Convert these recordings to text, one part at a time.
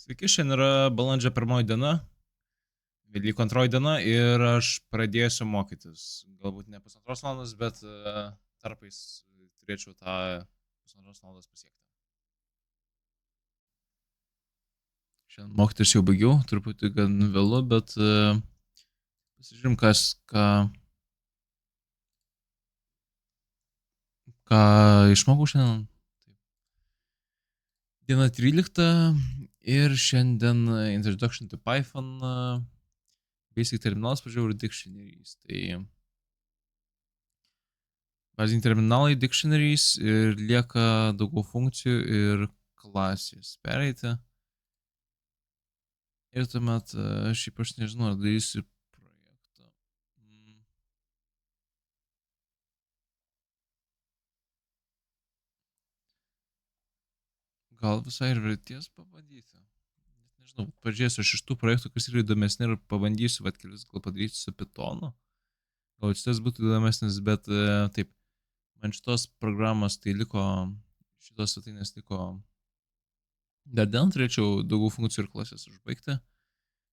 Sveiki, šiandien yra balandžio 1 diena, Velykų 2 diena ir aš pradėsiu mokytis. Galbūt ne pusantros valandos, bet tarpais turėčiau tą pusantros valandos pasiekti. Šiandien mokytis jau baigiau, truputį gan vėlu, bet pasižiūrim, ką išmokau šiandien. Diena 13 ir šiandien Introduction to Python, Basic terminalas pažiūrėjau ir dictionaries. Tai baziniai terminalai, dictionaries ir lieka daugiau funkcijų ir klasės pereiti. Ir tuomet šiaip aš nežinau, ar darysiu projektą. Gal visai ir verties pabandyti. Nežinau, pažiūrėsiu aš iš tų projektų, kas yra įdomesni ir pabandysiu, vat kelis gal padaryti su Pythonu. Gal šitas būtų įdomesnis, bet taip, man šitos programos tai liko, šitos svetainės liko dar dėl turėčiau daugiau funkcijų ir klasės užbaigti.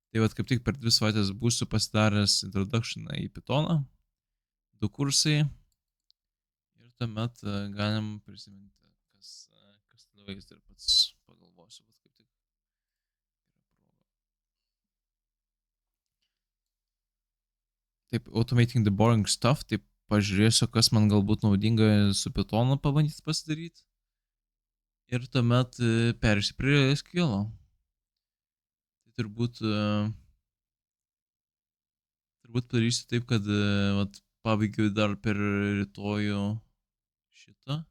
Tai vat kaip tik per 2 savaitės būsiu pasidaręs Introductioną į Pythoną, 2 kursai ir tuomet galim prisiminti, kas tada veiks ir pats pagalvosiu, vat kaip tik yra proga. Taip, automating the boring stuff, taip pažiūrėsiu, kas man galbūt naudinga su Pythonu pabandyti pasidaryti. Ir tuomet perėsiu prie SQL. Tai turbūt padarysiu taip, kad vat, pabaigiu dar per rytojų šitą.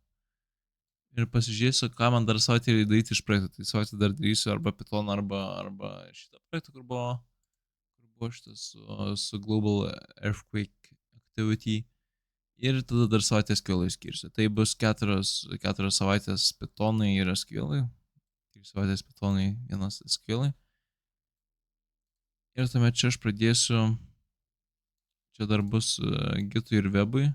Ir pasižiūrėsiu, ką man dar savaitę daryti iš projekto. Tai savaitę dar darysiu arba Python, arba šitą projektą, kur buvo šitas su Global Earthquake Activity. Ir tada dar savaitę SQL skirsiu. Tai bus 4 savaitės Pythonai ir SQL. 3 savaitės Pythonai, 1 SQL. Ir tuomet čia aš pradėsiu. Čia dar bus Gitui ir Webui.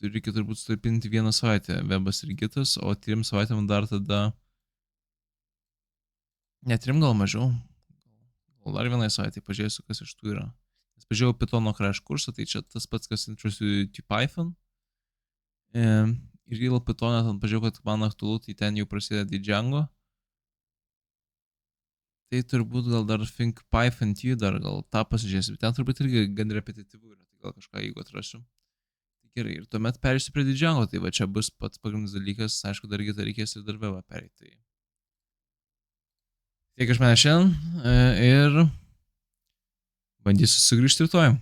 Tai reikia turbūt sutarpinti 1 savaitę Webas ir Gitas, o 3 savaitėm dar tada. Ne 3 gal mažiau. Gal dar 1 savaitę pažiūrėsiu, kas iš tų yra. Nes pažiūrėjau Pythono crash kursą, tai čia tas pats, kas Introduction to Python. Ir Real Pythone ten pažiūrėjau, kad man aktualu, tai ten jau prasideda Django. Tai turbūt gal dar Think Python T, dar gal tą pasižiūrėsiu. Ten turbūt irgi gan repetityvų yra, tai gal kažką jeigu atrasiu. Tai gerai, ir tuomet perėsiu prie Django, tai va čia bus pats pagrindinis dalykas, aišku, dar Gitą reikės ir dar Webą pereiti. Tiek iš manęs šiandien ir bandysiu sugrįžti rytoj.